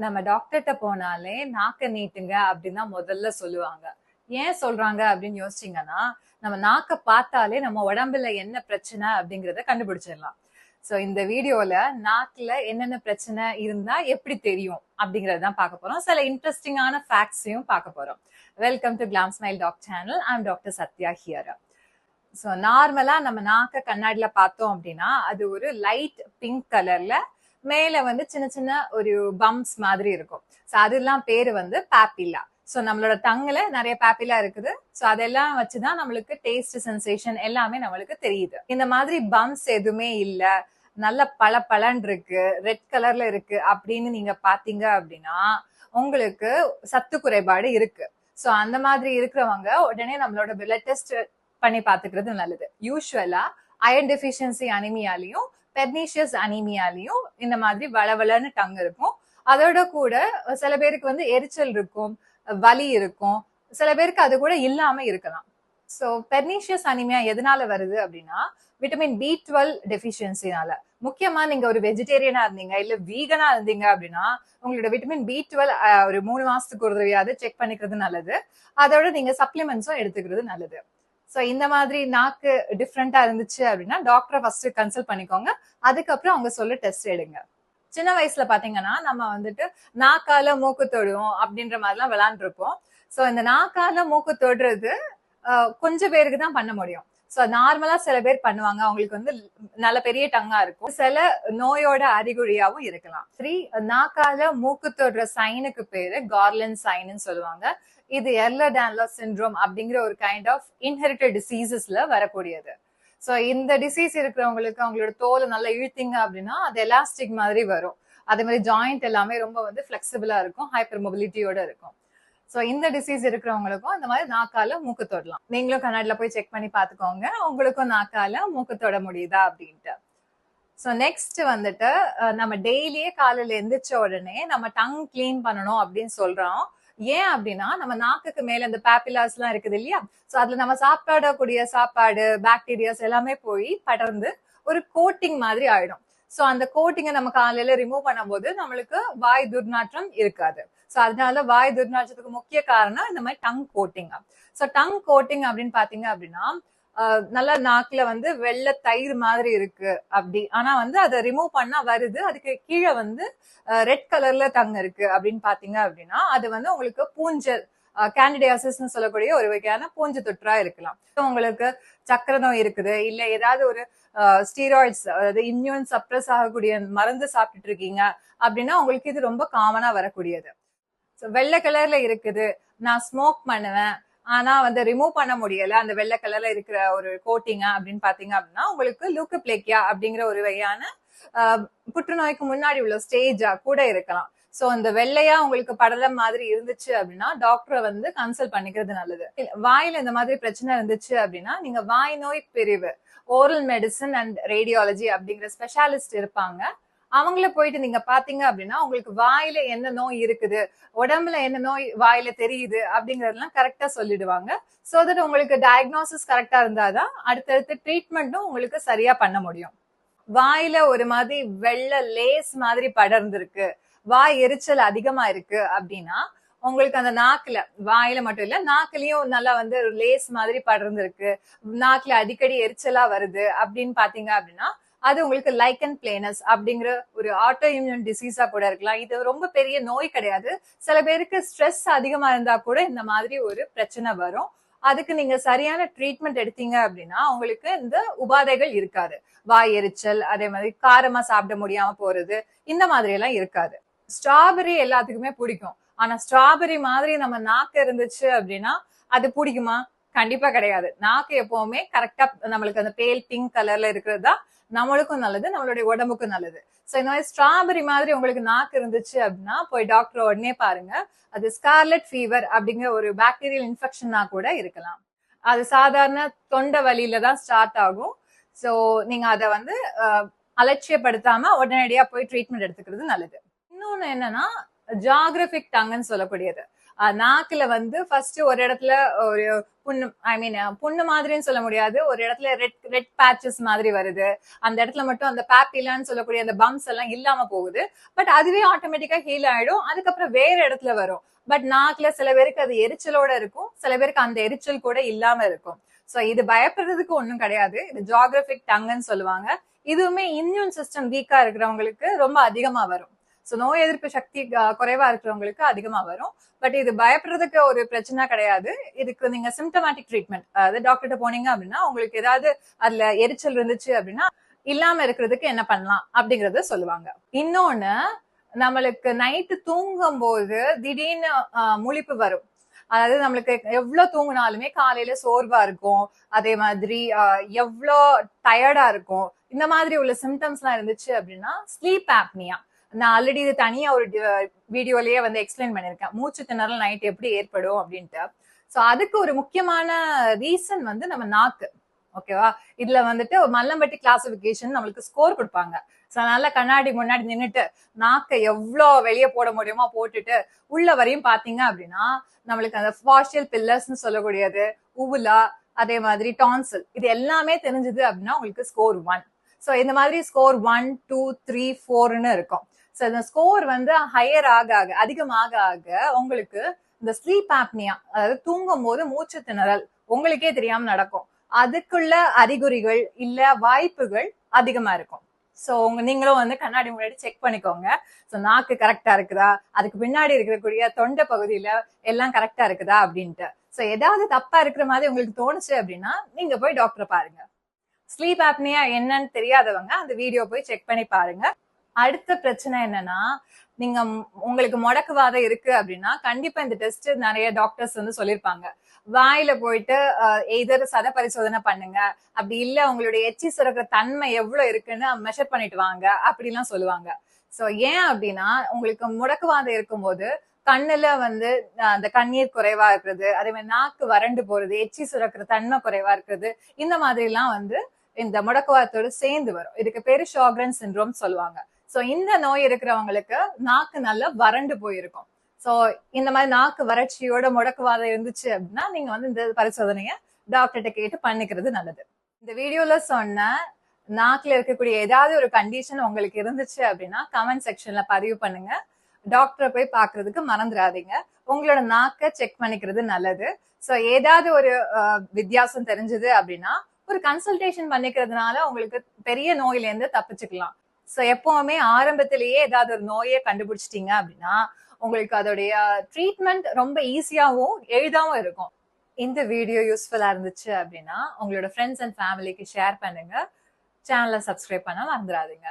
நம்ம டாக்டர்கிட்ட போனாலே நாக்க நீட்டுங்க அப்படின்னு தான் முதல்ல சொல்லுவாங்க. ஏன் சொல்றாங்க அப்படின்னு யோசிச்சீங்கன்னா, நம்ம நாக்க பார்த்தாலே நம்ம உடம்புல என்ன பிரச்சனை அப்படிங்கறத கண்டுபிடிச்சிடலாம். சோ இந்த வீடியோல நாக்குல என்னென்ன பிரச்சனை இருந்தா எப்படி தெரியும் அப்படிங்கறதான் பார்க்க போறோம். சில இன்ட்ரெஸ்டிங்கான ஃபேக்ட்ஸையும் பார்க்க போறோம். Welcome to glam smile doc channel. I'm doctor Sathya here. So நார்மலா நம்ம நாக்க கண்ணாடியில பார்த்தோம் அப்படின்னா அது ஒரு லைட் பிங்க் கலர்ல மேல வந்து சின்ன சின்ன ஒரு பம்ப்ஸ் மாதிரி இருக்கும். சோ அதெல்லாம் பேரு வந்து பாப்பில்லா. சோ நம்மளோட டங்குல நிறைய பாப்பில்லா இருக்குது. சோ அதெல்லாம் வச்சுதான் நம்மளுக்கு டேஸ்ட் சென்சேஷன் எல்லாமே நம்மளுக்கு தெரியுது. இந்த மாதிரி பம்ப்ஸ் எதுவுமே இல்ல, நல்ல பளபளன்னு இருக்கு, ரெட் கலர்ல இருக்கு அப்படின்னு நீங்க பாத்தீங்க அப்படின்னா உங்களுக்கு சத்து குறைபாடு இருக்கு. சோ அந்த மாதிரி இருக்கிறவங்க உடனே நம்மளோட பிளட் டெஸ்ட் பண்ணி பாத்துக்கிறது நல்லது. யூஸ்வலா அயர்ன் டெஃபிஷியன்சி அனிமியாலையும் பெர்னிஷியஸ் அனிமியாலையும் இந்த மாதிரி வளவளன்னு டங் இருக்கும். அதோட கூட சில பேருக்கு வந்து எரிச்சல் இருக்கும், வலி இருக்கும், சில பேருக்கு அது கூட இல்லாம இருக்கலாம். சோ பெர்னிஷியஸ் அனிமியா எதனால வருது அப்படின்னா விட்டமின் B12 டெஃபிஷியன்சினால. முக்கியமா நீங்க ஒரு வெஜிடேரியனா இருந்தீங்க இல்ல வீகனா இருந்தீங்க அப்படின்னா உங்களோட விட்டமின் B12 ஒரு 3 மாசத்துக்கு ஒரு தடவையாவது செக் பண்ணிக்கிறது நல்லது. அதோட நீங்க சப்ளிமெண்ட்ஸும் எடுத்துக்கிறது நல்லது. சோ இந்த மாதிரி நாக்கு டிஃப்ரெண்டா இருந்துச்சு அப்படின்னா டாக்டரை ஃபர்ஸ்ட் கன்சல்ட் பண்ணிக்கோங்க. அதுக்கப்புறம் அவங்க சொல்ல டெஸ்ட் எடுங்க. சின்ன வயசுல பாத்தீங்கன்னா நம்ம வந்துட்டு நாக்கால மூக்கு தொடுவோம் அப்படின்ற மாதிரிலாம் விளையாண்டுருப்போம். சோ இந்த நாக்கால மூக்கு தொடுறது கொஞ்சம் பேருக்கு தான் பண்ண முடியும். சோ நார்மலா சில பேர் பண்ணுவாங்க, அவங்களுக்கு வந்து நல்ல பெரிய டங்கா இருக்கும். சில நோயோட அறிகுறியாவும் இருக்கலாம். நாக்கால மூக்கு தொடுற சைனுக்கு பேரு கார்லன் சைன்னு சொல்லுவாங்க. இது எர்லர்-டான்லர் சிண்ட்ரோம் அப்படிங்கிற ஒரு கைண்ட் ஆஃப் இன்ஹெரிட்டட் டிசீசஸ்ல வரக்கூடியது. சோ இந்த டிசீஸ் இருக்கிறவங்களுக்கு அவங்களோட தோலை நல்லா இழுத்தீங்க அப்படின்னா அது எலாஸ்டிக் மாதிரி வரும். அதே மாதிரி ஜாயிண்ட் எல்லாமே ரொம்ப வந்து பிளெக்சிபிளா இருக்கும், ஹைப்பர் மொபிலிட்டியோட இருக்கும். சோ இந்த டிசீஸ் இருக்கிறவங்களுக்கும் இந்த மாதிரி நாக்கால மூக்கு தொடலாம். நீங்களும் கண்ணாடியில போய் செக் பண்ணி பாத்துக்கோங்க, உங்களுக்கும் நாக்கால மூக்கு தொட முடியுதா அப்படின்ட்டு. சோ நெக்ஸ்ட் வந்துட்டு நம்ம டெய்லியே காலையில எந்திரிச்ச உடனே நம்ம டங் கிளீன் பண்ணணும் அப்படின்னு சொல்றோம். ஏன் அப்படின்னா நம்ம நாக்குக்கு மேல இந்த பாப்பிலாஸ் எல்லாம் இருக்குது இல்லையா, சோ அதுல நம்ம சாப்பிடக்கூடிய சாப்பாடு பாக்டீரியாஸ் எல்லாமே போய் படர்ந்து ஒரு கோட்டிங் மாதிரி ஆயிடும். சோ அந்த கோட்டிங்கை நம்ம காலையில ரிமூவ் பண்ணும் போது நம்மளுக்கு வாய் துர்நாற்றம் இருக்காது. சோ அதனால வாய் துர்நாற்றத்துக்கு முக்கிய காரணம் இந்த மாதிரி tongue coating. So tongue coating அப்படின்னு பாத்தீங்க அப்படின்னா நல்லா நாக்குல வந்து வெள்ளை தயிர் மாதிரி இருக்கு அப்படி, ஆனா வந்து அதை ரிமூவ் பண்ணா வருது, அதுக்கு கீழே வந்து ரெட் கலர்ல டங் இருக்கு அப்படின்னு பாத்தீங்க அப்படின்னா அது வந்து உங்களுக்கு பூஞ்சல் கேண்டிடியாசிஸ்ன்னு சொல்லக்கூடிய ஒரு வகையான பூஞ்சு தொற்றா இருக்கலாம். உங்களுக்கு சக்கரை நோய் இருக்குது இல்ல ஏதாவது ஒரு ஸ்டீராய்ட்ஸ் அதாவது இம்யூன் சப்ரஸ் ஆகக்கூடிய மருந்து சாப்பிட்டுட்டு இருக்கீங்க அப்படின்னா உங்களுக்கு இது ரொம்ப காமனா வரக்கூடியது. வெள்ளை கலர்ல இருக்குது, நான் ஸ்மோக் பண்ணுவேன் ஆனா வந்து ரிமூவ் பண்ண முடியல அந்த வெள்ளை கலர்ல இருக்கிற ஒரு கோட்டிங்க அப்படின்னு பாத்தீங்க அப்படின்னா உங்களுக்கு லூக்கோப்ளேக்கியா அப்படிங்கிற ஒரு வகையான புற்றுநோய்க்கு முன்னாடி உள்ள ஸ்டேஜா கூட இருக்கலாம். சோ இந்த வெள்ளையா உங்களுக்கு படலம் மாதிரி இருந்துச்சு அப்படின்னா டாக்டரை வந்து கன்சல்ட் பண்ணிக்கிறது நல்லது. வாயில இந்த மாதிரி பிரச்சனை இருந்துச்சு அப்படின்னா நீங்க வாய் நோய் பிரிவு, ஓரல் மெடிசன் அண்ட் ரேடியாலஜி அப்படிங்கிற ஸ்பெஷாலிஸ்ட் இருப்பாங்க. அவங்கள போயிட்டு நீங்க பாத்தீங்க அப்படின்னா உங்களுக்கு வாயில என்ன நோய் இருக்குது, உடம்புல என்ன நோய் வாயில தெரியுது அப்படிங்கறதெல்லாம் கரெக்டா சொல்லிடுவாங்க. சோ தட் உங்களுக்கு டயக்னோசிஸ் கரெக்டா இருந்தாதான் அடுத்தடுத்து ட்ரீட்மெண்ட்டும் உங்களுக்கு சரியா பண்ண முடியும். வாயில ஒரு மாதிரி வெள்ளை லேஸ் மாதிரி படர்ந்திருக்கு, வாய் எரிச்சல் அதிகமா இருக்கு அப்படின்னா உங்களுக்கு அந்த நாக்குல, வாயில மட்டும் இல்ல நாக்குலயும் நல்லா வந்து லேஸ் மாதிரி படர்ந்திருக்கு, நாக்குல அடிக்கடி எரிச்சலா வருது அப்படின்னு பாத்தீங்க அப்படின்னா அது உங்களுக்கு லைக்கன் பிளேனஸ் அப்படிங்கிற ஒரு ஆட்டோ இம்யூன் டிசீஸா கூட இருக்கலாம். இது ரொம்ப பெரிய நோய் கிடையாது. சில பேருக்கு ஸ்ட்ரெஸ் அதிகமா இருந்தா கூட இந்த மாதிரி ஒரு பிரச்சனை வரும். அதுக்கு நீங்க சரியான ட்ரீட்மெண்ட் எடுத்தீங்க அப்படின்னா உங்களுக்கு இந்த உபாதைகள் இருக்காது. வாய் எரிச்சல், அதே மாதிரி காரமா சாப்பிட முடியாம போறது, இந்த மாதிரி எல்லாம் இருக்காது. ஸ்ட்ராபெரி எல்லாத்துக்குமே பிடிக்கும். ஆனா ஸ்ட்ராபெரி மாதிரி நம்ம நாக்கு இருந்துச்சு அப்படின்னா அது பிடிக்குமா? கண்டிப்பா கிடையாது. நாக்கு எப்பவுமே கரெக்டா நம்மளுக்கு அந்த பேல் பிங்க் கலர்ல இருக்கிறது தான் நம்மளுக்கும் நல்லது, நம்மளுடைய உடம்புக்கும் நல்லது. சோ இந்த மாதிரி ஸ்ட்ராபெரி மாதிரி உங்களுக்கு நாக்கு இருந்துச்சு அப்படின்னா போய் டாக்டர் உடனே பாருங்க. அது ஸ்கார்லெட் ஃபீவர் அப்படிங்கிற ஒரு பாக்டீரியல் இன்ஃபெக்ஷனா கூட இருக்கலாம். அது சாதாரண தொண்டை வலியில தான் ஸ்டார்ட் ஆகும். சோ நீங்க அதை வந்து அலட்சியப்படுத்தாம உடனடியா போய் ட்ரீட்மெண்ட் எடுத்துக்கிறது நல்லது. இன்னொன்னு என்னன்னா ஜியாகிரபிக் டங்குன்னு சொல்லக்கூடியது. நாக்குல வந்து ஃபர்ஸ்ட் ஒரு இடத்துல ஒரு புண்ணு, ஐ மீன் புண்ணு மாதிரின்னு சொல்ல முடியாது, ஒரு இடத்துல ரெட் ரெட் பேச்சஸ் மாதிரி வருது. அந்த இடத்துல மட்டும் அந்த பேப்பிலான்னு சொல்லக்கூடிய அந்த பம்ப்ஸ் எல்லாம் இல்லாம போகுது. பட் அதுவே ஆட்டோமேட்டிக்கா ஹீல் ஆயிடும். அதுக்கப்புறம் வேற இடத்துல வரும். பட் நாக்குல சில பேருக்கு அது எரிச்சலோட இருக்கும், சில பேருக்கு அந்த எரிச்சல் கூட இல்லாம இருக்கும். சோ இது பயப்படுறதுக்கு ஒண்ணும் கிடையாது. இது ஜியோகிராபிக் டங்குன்னு சொல்லுவாங்க. இதுவுமே இம்யூன் சிஸ்டம் வீக்கா இருக்கிறவங்களுக்கு ரொம்ப அதிகமா வரும். சோ நோய் எதிர்ப்பு சக்தி குறைவா இருக்கிறவங்களுக்கு அதிகமா வரும். பட் இது பயப்படுறதுக்கு ஒரு பிரச்சனை கிடையாது. இதுக்கு நீங்க சிம்டமேட்டிக் ட்ரீட்மெண்ட், அதாவது டாக்டர்கிட்ட போனீங்க அப்படின்னா உங்களுக்கு ஏதாவது அதுல எரிச்சல் இருந்துச்சு அப்படின்னா இல்லாம இருக்கிறதுக்கு என்ன பண்ணலாம் அப்படிங்கறத சொல்லுவாங்க. இன்னொன்னு, நம்மளுக்கு நைட்டு தூங்கும் போது திடீர்னு முழிப்பு வரும். அதாவது நம்மளுக்கு எவ்வளவு தூங்கினாலுமே காலையில சோர்வா இருக்கும், அதே மாதிரி எவ்வளோ டயர்டா இருக்கும். இந்த மாதிரி உள்ள சிம்டம்ஸ் எல்லாம் இருந்துச்சு அப்படின்னா ஸ்லீப் ஆப்னியா. நான் ஆல்ரெடி இது தனியா ஒரு வீடியோலயே வந்து எக்ஸ்பிளைன் பண்ணிருக்கேன், மூச்சு திணறல் நைட் எப்படி ஏற்படும் அப்படின்ட்டு. சோ அதுக்கு ஒரு முக்கியமான ரீசன் வந்து நம்ம நாக்கு. ஓகேவா? இதுல வந்துட்டு மல்லம்பட்டி கிளாசிபிகேஷன் நம்மளுக்கு ஸ்கோர் கொடுப்பாங்க. சோ அதனால கண்ணாடி முன்னாடி நின்னுட்டு நாக்கை எவ்வளவு வெளியே போட முடியுமோ போட்டுட்டு உள்ள வரையும் பாத்தீங்க அப்படின்னா நம்மளுக்கு அந்த ஃபாஷியல் பில்லர்ஸ்னு சொல்லக்கூடியது, உவுலா, அதே மாதிரி டான்சில், இது எல்லாமே தெரிஞ்சது அப்படின்னா உங்களுக்கு ஸ்கோர் 1. சோ இந்த மாதிரி ஸ்கோர் 1, 2, 3, 4ன்னு இருக்கும். சோ இந்த ஸ்கோர் வந்து ஹையர் ஆக ஆக அதிகமாக ஆக உங்களுக்கு இந்த ஸ்லீப் ஆப்னியா, அதாவது தூங்கும் போது மூச்சு திணறல் உங்களுக்கே தெரியாம நடக்கும். அதுக்குள்ள அறிகுறிகள் இல்ல வாய்ப்புகள் அதிகமா இருக்கும். சோ நீங்களும் வந்து கண்ணாடி முன்னாடி செக் பண்ணிக்கோங்க. சோ நாக்கு கரெக்டா இருக்குதா, அதுக்கு பின்னாடி இருக்கக்கூடிய தொண்டை பகுதியில எல்லாம் கரெக்டா இருக்குதா அப்படின்ட்டு. சோ ஏதாவது தப்பா இருக்கிற மாதிரி உங்களுக்கு தோணுச்சு அப்படின்னா நீங்க போய் டாக்டரை பாருங்க. ஸ்லீப் ஆப்னியா என்னன்னு தெரியாதவங்க அந்த வீடியோ போய் செக் பண்ணி பாருங்க. அடுத்த பிரச்சனை என்னன்னா, நீங்க உங்களுக்கு முடக்குவாதம் இருக்கு அப்படின்னா கண்டிப்பா இந்த டெஸ்ட் நிறைய டாக்டர்ஸ் வந்து சொல்லிருப்பாங்க. வாயில போயிட்டு எதர் சத பரிசோதனை பண்ணுங்க, அப்படி இல்ல உங்களுடைய எச்சி சுரக்கிற தன்மை எவ்வளவு இருக்குன்னு மெஷர் பண்ணிட்டு வாங்க அப்படிலாம் சொல்லுவாங்க. சோ ஏன் அப்படின்னா உங்களுக்கு முடக்குவாதம் இருக்கும்போது கண்ணுல வந்து அந்த கண்ணீர் குறைவா இருக்கிறது, அதே மாதிரி நாக்கு வறண்டு போறது, எச்சி சுரக்கிற தன்மை குறைவா இருக்கிறது, இந்த மாதிரி எல்லாம் வந்து இந்த முடக்குவாதத்தோடு சேர்ந்து வரும். இதுக்கு பேரு ஷாக்ரன் சிண்ட்ரோம் சொல்லுவாங்க. சோ இந்த நோய் இருக்கிறவங்களுக்கு நாக்கு நல்லா வறண்டு போயிருக்கும். சோ இந்த மாதிரி நாக்கு வறட்சியோட முடக்குவாதம் இருந்துச்சு அப்படின்னா நீங்க வந்து இந்த பரிசோதனைய டாக்டர்கிட்ட கேட்டு பண்ணிக்கிறது நல்லது. இந்த வீடியோல சொன்ன நாக்குல இருக்கக்கூடிய ஏதாவது ஒரு கண்டிஷன் உங்களுக்கு இருந்துச்சு அப்படின்னா கமெண்ட் செக்ஷன்ல பதிவு பண்ணுங்க. டாக்டரை போய் பாக்குறதுக்கு மறந்துடாதீங்க. உங்களோட நாக்க செக் பண்ணிக்கிறது நல்லது. சோ ஏதாவது ஒரு வித்தியாசம் தெரிஞ்சது அப்படின்னா ஒரு கன்சல்டேஷன் பண்ணிக்கிறதுனால உங்களுக்கு பெரிய நோயில இருந்து தப்பிச்சுக்கலாம். சோ எப்பவுமே ஆரம்பத்திலேயே ஏதாவது ஒரு நோயை கண்டுபிடிச்சிட்டீங்க அப்படின்னா உங்களுக்கு அதோடைய ட்ரீட்மெண்ட் ரொம்ப ஈஸியாவும் எளிதாவும் இருக்கும். இந்த வீடியோ யூஸ்ஃபுல்லா இருந்துச்சு அப்படின்னா உங்களோட ஃப்ரெண்ட்ஸ் அண்ட் ஃபேமிலிக்கு ஷேர் பண்ணுங்க. சேனலை சப்ஸ்கிரைப் பண்ண மறந்துடாதீங்க.